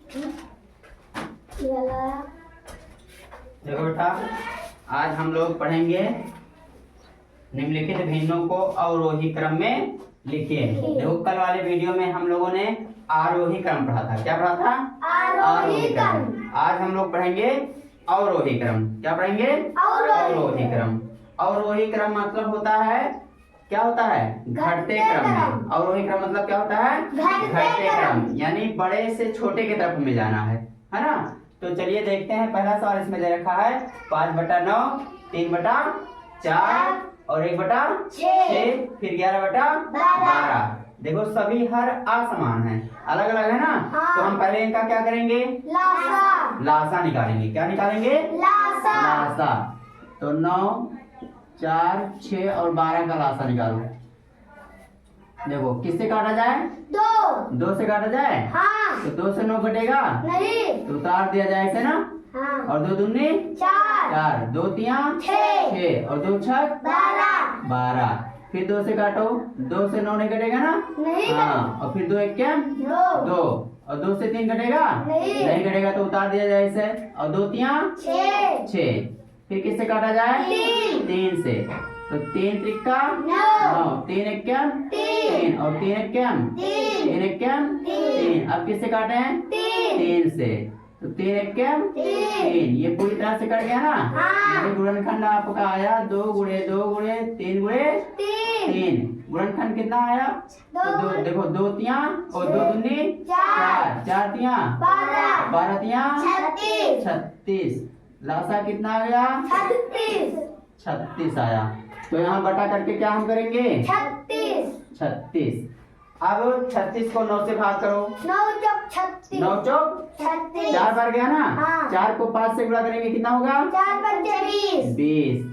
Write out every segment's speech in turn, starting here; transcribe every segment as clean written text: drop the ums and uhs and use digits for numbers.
देखो बेटा, आज हम लोग पढ़ेंगे निम्नलिखित भिन्नों को अवरोही क्रम में लिखिए। देखो, कल वाले वीडियो में हम लोगों ने आरोही क्रम पढ़ा था। क्या पढ़ा था? आरोही क्रम। आज हम लोग पढ़ेंगे अवरोही क्रम। क्या पढ़ेंगे? अवरोही क्रम। अवरोही क्रम मतलब होता है, क्या होता है? घटते क्रम में। अवरोही क्रम मतलब क्या होता है? घटते क्रम, यानी बड़े से छोटे की तरफ में जाना है ना। तो चलिए देखते हैं। पहला सवाल इसमें दे रखा है 5/9, 3/4 और 1/6, फिर 11/12। देखो, सभी हर असमान है, अलग अलग है ना। तो हम पहले इनका क्या करेंगे? लासा निकालेंगे। क्या निकालेंगे? लासा। तो 9, 4, 6 और 12 का लासा निकालो। देखो, किससे काटा जाए? 2 से काटा जाए। तो 2 से 9 कटेगा नहीं, तो उतार दिया जाए इसे ना। और 2 दूनी 4, 2 तिया 6 और 2 छक 12। फिर 2 से काटो, 2 से 9 नहीं कटेगा ना। हाँ, और फिर 2 एक क्या? 2 और 2 से 3 कटेगा नहीं कटेगा, तो उतार दिया जाए इसे। और 2 तिया 6। फिर किससे काटा जाए? 3 से। तो 3 त्रिका 9, 3 एक क्या? 3 और 3 एक क्या? 3 एक क्या? 3। अब किससे काटे हैं? 3 से। तो 3 एक क्या? 3। ये पूरी तरह से कट गया ना। यानी गुणनखंड आपका आया 2 गुणे 2 गुणे 3 गुणे 3। गुणनखंड कितना आया? तो देखो, 2 तिया और 2 दूनी 4, 4 तिया 12 तिया 36। लासा कितना आ गया? 36 आया। तो यहाँ बटा करके क्या हम करेंगे? 36। अब 36 को 9 से भाग करो। 9 चौक 4 बार गया ना। 4 को 5 से गुणा करेंगे, कितना होगा? 20।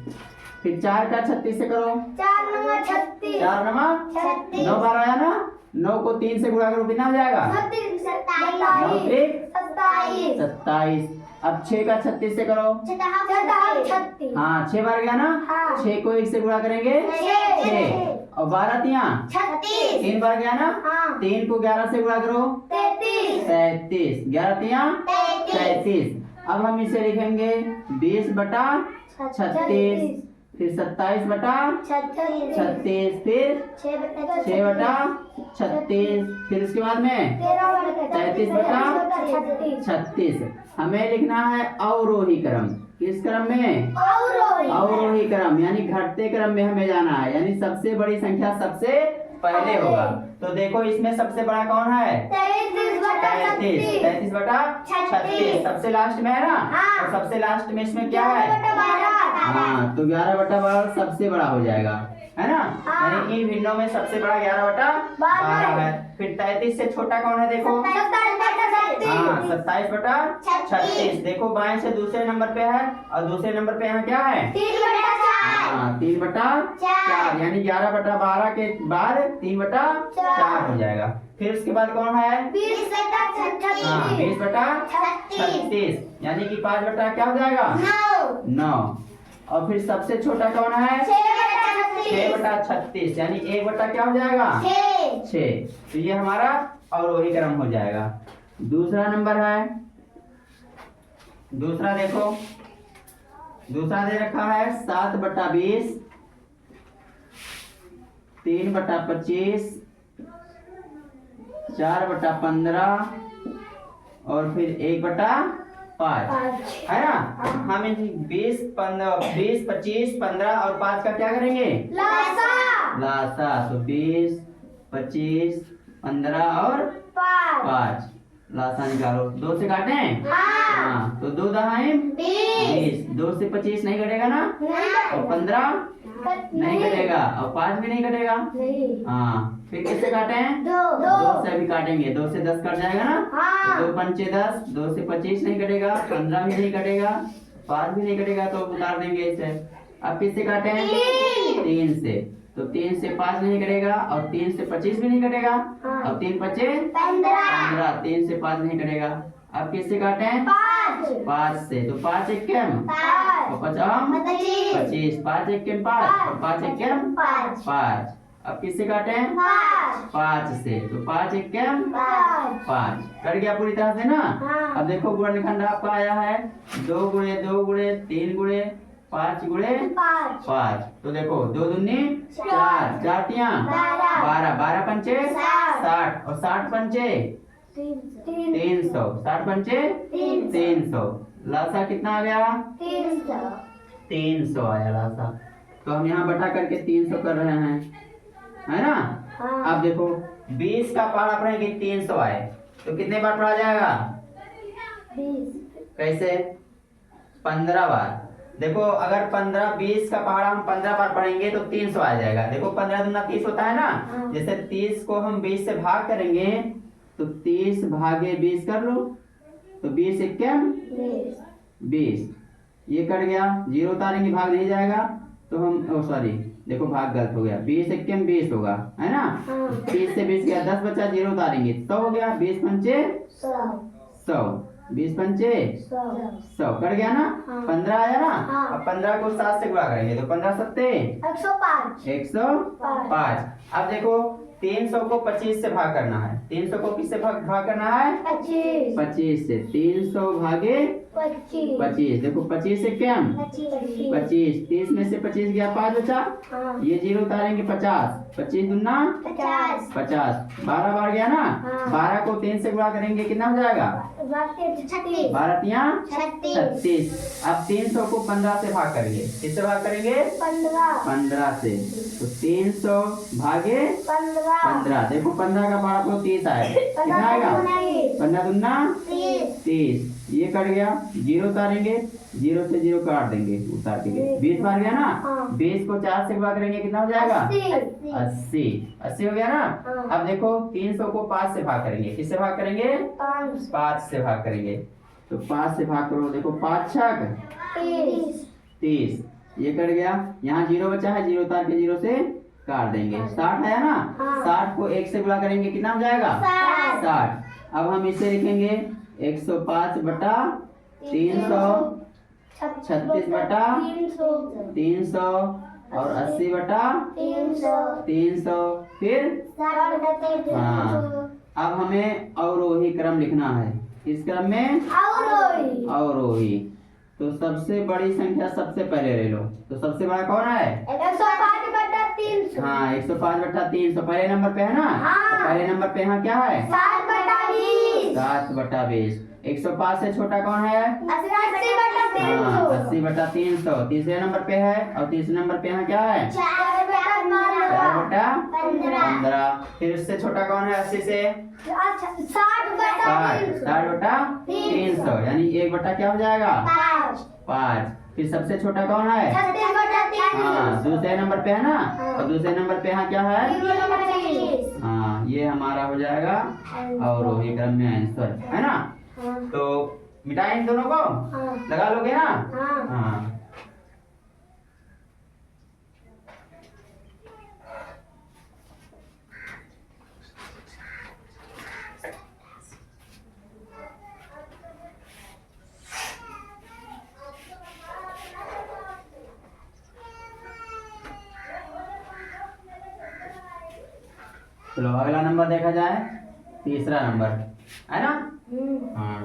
फिर 4 का 36 से करो। 4 नमा 9 बार आया ना। 9 को 3 से गुणा करो, कितना हो जाएगा? 27। अब 6 का 36 से करो। हाँ, 6 बार गया ना। 6 को 1 से गुणा करेंगे 6 और 12 तिया 3 बार गया ना। 3 को 11 से गुणा करो 37। 11 तिया 37। अब हम इसे लिखेंगे 20/36, फिर 27/36, फिर 6/36, फिर उसके बाद में 33/36। हमें लिखना है अवरोही क्रम। किस क्रम में? अवरोही क्रम, यानी घटते क्रम में हमें जाना है, यानी सबसे बड़ी संख्या सबसे पहले होगा। तो देखो, इसमें सबसे बड़ा कौन है? 33/36 सबसे लास्ट में है ना। और सबसे लास्ट में इसमें क्या है? हाँ, तो 11/12 सबसे बड़ा हो जाएगा, है ना। यानी इन भिन्नों में सबसे बड़ा 11/12 है। फिर 33 से छोटा कौन है? देखो, हाँ, 27/36। देखो, बाएं से दूसरे नंबर पे है और दूसरे नंबर पे यहाँ क्या है? 3/4, यानी 11/12 के बाद 3/4 हो जाएगा। फिर उसके बाद कौन है? 20/36, यानी कि 5 क्या हो जाएगा? 9। और फिर सबसे छोटा कौन है? 6/36, यानी 1 क्या हो जाएगा? 6। तो ये हमारा अवरोही क्रम हो जाएगा। दूसरा नंबर है, दूसरा देखो, दूसरा दे रखा है 7/20, 3/25, 4/15 और फिर 1/5, है ना। हम इन 20, 25, 15 और 5 का क्या करेंगे? लासा। तो 20, 25, 15 और 5 लासा निकालो। 2 से काटे? हाँ, तो 2 दहाई 20। 2 से 25 नहीं कटेगा ना। और 15 नहीं कटेगा और 5 भी नहीं कटेगा। हाँ, फिर किससे काटे हैं? 2 से भी काटेंगे। 2 से 10 कट जाएगा ना। 2 पंचे 10। 2 से 25 नहीं कटेगा, 15 भी नहीं कटेगा, 5 भी नहीं कटेगा, तो उतार देंगे इसे। अब किससे काटे हैं? 3 से। तो 3 से 5 नहीं कटेगा और 3 से 25 भी नहीं कटेगा, और 3 5 15। 3 से 5 नहीं कटेगा। अब किससे काटे हैं? 5 से। तो 5 एक क्या? और 25, 5 एक 5 और 5 एक 5। अब किससे काटे? 5 से। तो 5 एक क्या? 5 कट गया पूरी तरह से ना। अब देखो गुणनखंड आपका आया है 2 गुणे 2 गुणे 3 गुणे 5 गुणे 5। तो देखो 2 दूनी 4, 4 तिया 12, 12 पंचे 60 और 60 पंचे 300, 60 पंचे 300। लासा कितना आ गया? 300 आया लासा। तो हम यहाँ बटा करके 300 कर रहे हैं, है ना। अब देखो 20 का पहाड़ा पढ़ेंगे 300 आए तो कितने बार पढ़ा जाएगा? 20। कैसे? 15 बार। देखो अगर 20 का पहाड़ा हम 15 बार पढ़ेंगे तो 300 आ जाएगा। देखो 15 दूना 30 होता है ना। जैसे 30 को हम 20 से भाग करेंगे तो 30 भागे 20 कर लो तो 20 एक क्या? 20। ये कट गया, 0 उतारेंगे भाग नहीं जाएगा तो हम सॉरी देखो भाग गलत हो गया। 20 एक 20 होगा, है ना। 30 से 20 गया, 10 बचा, 0 उतारेंगे 100 हो गया। 20 पंचे 100, 20 पंचे 100 कट गया ना। 15 आया ना। अब 15 को 7 से गुणा करेंगे तो 15 सत्ते 105। अब देखो 300 को 25 से भाग करना है। 300 को किससे भाग करना है? 25 से। 300 भागे 25। देखो 25 से क्या? 25। 30 में से 25 गया, 5 बचा। ये 0 उतारेंगे 50, 25 दूना 50। 12 बार गया ना। 12 को 3 से गुणा करेंगे कितना हो जाएगा? 12 तिया 36। अब 300 को 15 से भाग करेंगे। किससे भाग करेंगे? 15 से। तो 300 भागे 15। देखो 15 का पहाड़ा तो 30 आएगा। कितना आएगा? 15 दूना 30। ये कट गया, 0 उतारेंगे, 0 से 0 काट देंगे उतार के। 20 बार गया ना। 20 को 4 से गुणा करेंगे कितना हो जाएगा? 80 हो गया ना। अब देखो 300 को 5 से भाग करेंगे। किससे भाग करेंगे? 5 से भाग करेंगे। तो 5 से भाग करो। देखो 5 छक 30। ये कट गया, यहाँ 0 बचा है, 0 उतार के 0 से काट देंगे। 60 आया ना। 60 को 1 से गुणा करेंगे कितना हो जाएगा? 60। अब हम इसे लिखेंगे 105 बटा 300, 36 बटा 300 और 80 बटा 300। फिर अब हमें अवरोही क्रम लिखना है। इस क्रम में अवरोही। तो सबसे बड़ी संख्या सबसे पहले ले लो। तो सबसे बड़ा कौन है? 105 बटा 300। हाँ 105 बटा 300 पहले नंबर पे है ना। तो पहले नंबर पे यहाँ क्या है? 7 बटा 20। 7 बटा 20। 105 से छोटा कौन है? 80 बटा 300। 80 बटा 300 तीसरे नंबर पे है। और तीसरे नंबर पे यहाँ क्या है? 4 बटा 15। फिर उससे छोटा कौन है 80 से? 60 बटा 60 बटा 300 यानी 1 बटा क्या हो जाएगा? 5। फिर सबसे छोटा कौन है? 36 बटा 300। हाँ दूसरे नंबर पे है ना। और दूसरे नंबर पे यहाँ क्या है? 25। हाँ ये हमारा हो जाएगा अवरोही क्रम में आंसर, है ना। तो मिटाएं इन दोनों को, लगा लोगे ना। हाँ चलो अगला नंबर देखा जाए, तीसरा नंबर है ना। हाँ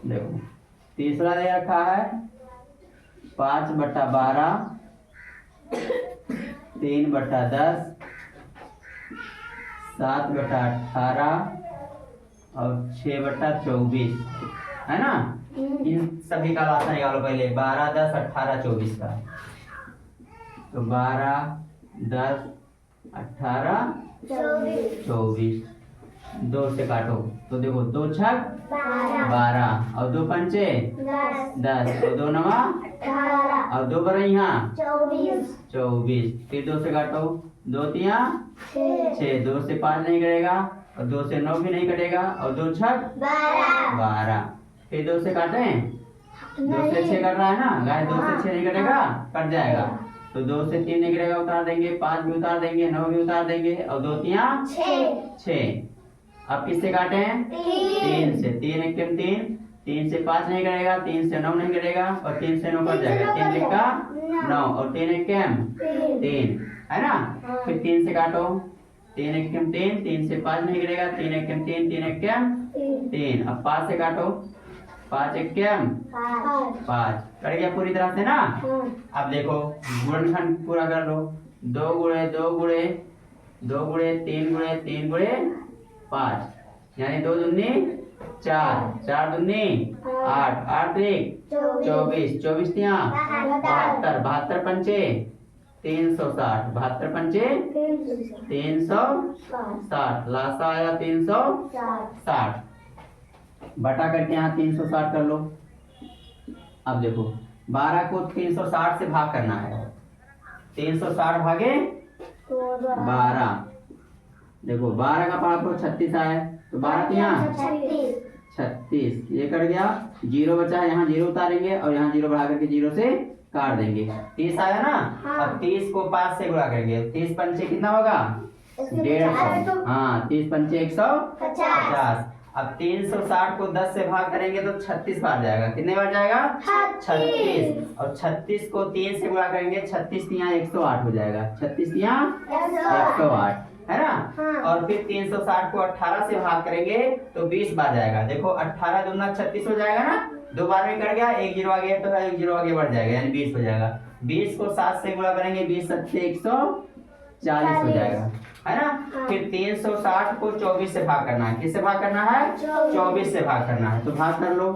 देखो तीसरा दे रखा है 5 बटा 12, 3 बटा 10, 7 बटा 18 और 6 बटा 24, है ना। इन सभी का लासा निकालो पहले। 12, 10, 18, 24 का। तो 12, 10, 18, 24 2 से काटो तो देखो 2 छक 12 और 2 पंचे 10 और 2 नवा 18 और 2 बरैया 24। फिर 2 से काटो 2 तिया 6, 2 से 5 नहीं कटेगा और 2 से 9 भी नहीं कटेगा और 2 छक 12। फिर 2 से काटे, 2 से 6 कट रहा है ना गाय। 2 से 6 नहीं कटेगा, कट जाएगा। तो 2 से 3 नहीं कटेगा, उतार देंगे। 5 भी उतार देंगे, 9 भी उतार देंगे और 2 तिया 6। अब किससे काटे हैं? 3 से। 3 एक 3, 3 से 5 नहीं करेगा, 3 से 9 नहीं करेगा, और 3 से 9 कट जाएगा। 3 लिखा 9 और 3 एक कैम 3 है ना। फिर 3 से काटो, 3 एक कैम 3, 3 से 5 नहीं करेगा, 3 एक कैम 3, 3 एक कैम 3। अब 5 से काटो, 5 एक कैम 5, कट गया पूरी तरह से ना। अब देखो गुणनखंड पूरा कर लो, 2 गुणे 2 गुणे 2 गुणे 3 गुणे 3 गुणे 5, यानी 2 दूनी 4, 4 दूनी 8, 8 एक 24, 24 तिया 72, 72 पंचे 360, 72 पंचे 360, लासा आया 360, बटा करके यहाँ 360 कर लो। अब देखो 12 को 360 से भाग करना है, 360 भागे 12, देखो 12 का पाँच को 36 आया, तो 12 यहाँ 36, ये कट गया, 0 बचा है, यहाँ 0 उतारेंगे और यहाँ 0 बढ़ा करके 0 से काट देंगे। 30 आया ना। अब 30 को 5 से गुणा करेंगे, 30 पंचे कितना होगा 150, हाँ 30 पंचे 150। अब 360 को 10 से भाग करेंगे तो 36 बार जाएगा, कितने बार जाएगा 36, और 36 को 3 से गुणा करेंगे, 36 यहाँ 108 हो जाएगा, 36 यहाँ 108 है ना। और फिर 360 को 18 से भाग करेंगे तो 20 बार जाएगा, देखो 18 दूना 36 हो जाएगा ना, 2 बार में कट गया, 1 0 आगे तो 1 0 आगे बढ़ जाएगा, यानी 20 हो जाएगा। 20 को 7 से गुणा करेंगे, 20 7 140 हो जाएगा, है ना। फिर 360 को 24 से भाग करना है, किससे भाग करना है 24 से भाग करना है, तो भाग कर लो,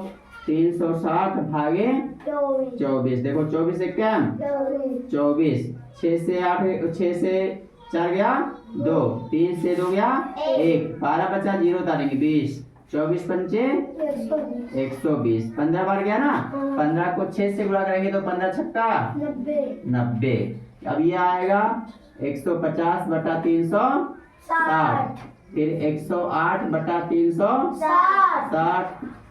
360 भागे 24, देखो 24 से क्या 24, 6 से 8, 6 से 4 गया 2, 3 से 2 गया 1, 12 बचा 0 उतारेंगे 20, 24 पंचे 120, 15 बार गया ना। 15 को 6 से गुणा करेंगे तो 15 छक्का 90, अब ये आएगा 150 बटा 360, फिर 108 बटा 360,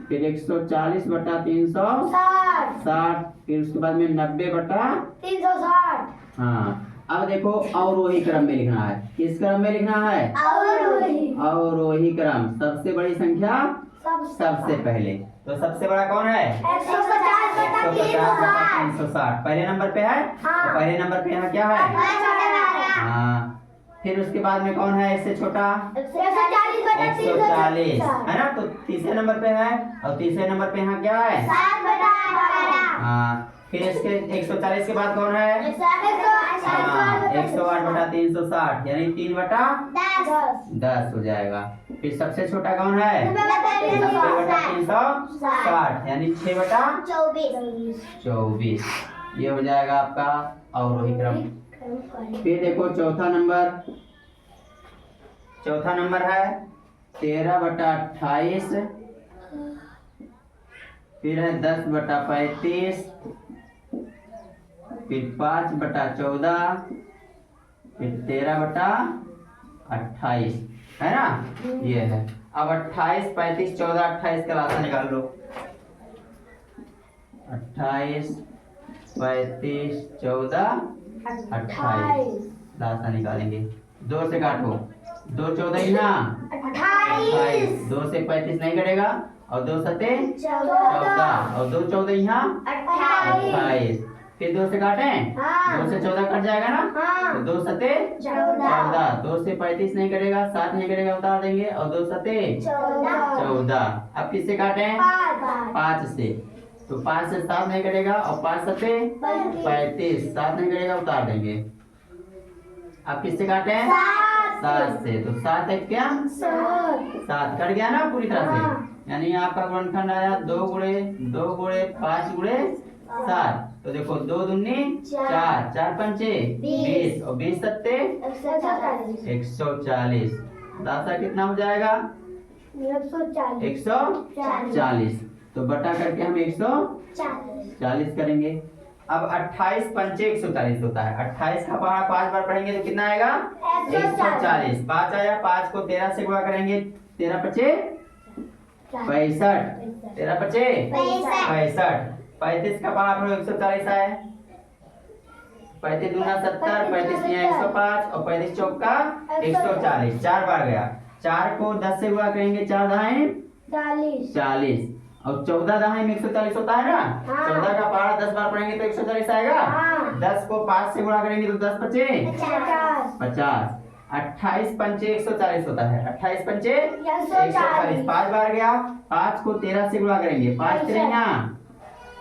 फिर 140 बटा 360, फिर उसके बाद में 90 बटा 360। हाँ। अब देखो अवरोही क्रम में लिखना है, किस क्रम में लिखना है अवरोही क्रम, सबसे बड़ी संख्या सबसे पहले, तो सबसे बड़ा कौन है 150 बटा 360, पहले नंबर पे है, तो पहले नंबर पे यहाँ क्या है हाँ। फिर उसके बाद में कौन है इससे छोटा 140 है ना, तो तीसरे नंबर पे है, और तीसरे नंबर पे यहाँ क्या है हाँ। फिर इसके 140 के बाद कौन है 108 बटा 360, यानी 3 बटा 10 हो जाएगा। फिर सबसे छोटा कौन है 90 बटा 360, यानी 6 बटा 24, ये हो जाएगा आपका अवरोही क्रम। फिर देखो चौथा नंबर है 13 बटा 28, फिर है 10 बटा 35, फिर 5 बटा 14, फिर 13 बटा 28 है ना, ये है। अब 28 35 14 28 का लासा निकाल लो, 28 35 14 28 लासा निकालेंगे, 2 से काटो, 2 14 ना 28, 2 से 35 नहीं कटेगा, और 2 सते 14, और 2 14 यहाँ 28, फिर 2 से काटें 2 से 14 कट जाएगा ना, तो 2 सते 14, 2 से 35 नहीं कटेगा, 7 नहीं कटेगा उतार देंगे, और 2 सते 14। अब किससे काटें 5 से, तो 5 से 7 नहीं कटेगा, और 5 सते 35, 7 नहीं कटेगा उतार देंगे। अब किससे काटें 7 से, तो 7 एक क्या 7 कट गया ना पूरी तरह से, यानी आपका गुणनखंड आया 2 गुणे 5 गुणे 7, तो देखो 2 दूनी 4, 4 पंचे 20, और 20 सत्ते 140, दासा कितना हो जाएगा 140, तो बटा करके हम 140 करेंगे। अब 28 पंचे 140 होता है, 28 का पहाड़ा 5 बार पढ़ेंगे तो कितना आएगा 140, 5 आया, 5 को 13 से गुणा करेंगे, 13 पचे 65, 13 पचे 65, 35 का पहाड़ा 140 आया, 35 दूना 70, 35 यहाँ 105, और 35 चौका 140, 4 बार गया, 4 को 10 से गुणा करेंगे, 4 दाएं 40, और 14 दहाई में 140 होता है ना। हाँ। 14 का पारा 10 बार पढ़ेंगे तो 140 आएगा। हाँ। 10 को 5 से गुणा करेंगे तो 10 पचे 50 50। 28 पंचे 140 होता है। 28 पंचे 140। 5 बार गया। 5 को 13 से गुणा करेंगे। 5 तिरैया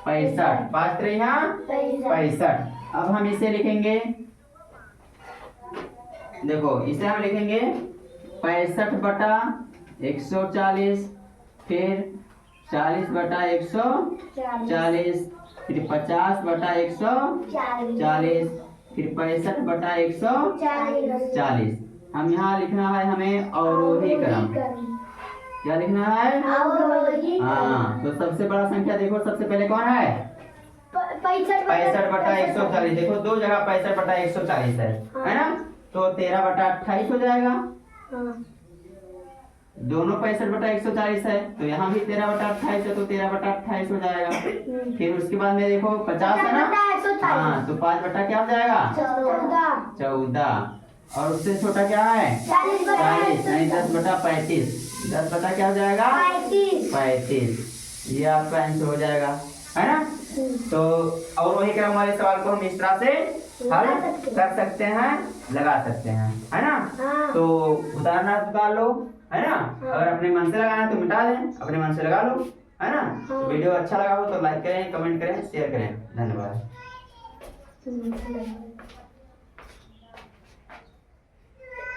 65। 5 तिरैया 65। अब हम इसे लिखेंगे, देखो इसे हम लिखेंगे 65 बटा 140, फिर 40 बटा 140, फिर 50 बटा 140, फिर 65 बटा 140। हम यहाँ लिखना है हमें अवरोही क्रम। क्या लिखना है? हाँ, तो सबसे बड़ा संख्या देखो, सबसे पहले कौन है? 65 बटा 140। देखो दो जगह 65 बटा 140 है ना। तो 13 बटा 28 हो जाएगा। दोनों 65 बटा 140 है, तो यहाँ भी 13 बटा 28 है, तो 13 बटा 28 हो जाएगा। फिर उसके बाद में देखो 50 है ना। हाँ, तो 5 बटा क्या हो जाएगा? 14। और उससे छोटा क्या है? 40। नहीं, 10 बटा 35। 10 बटा क्या हो जाएगा? 35। ये आपका आंसर हो जाएगा, है ना। तो और वही क्रम वाले सवाल को हम इस तरह से हल कर सकते हैं, लगा सकते हैं, है ना। तो उदाहरण निकाल लो, है ना। अगर अपने मन से लगाना है तो मिटा दें, अपने मन से लगा लो, है ना। वीडियो अच्छा लगा हो तो लाइक करें, कमेंट करें, शेयर करें। धन्यवाद।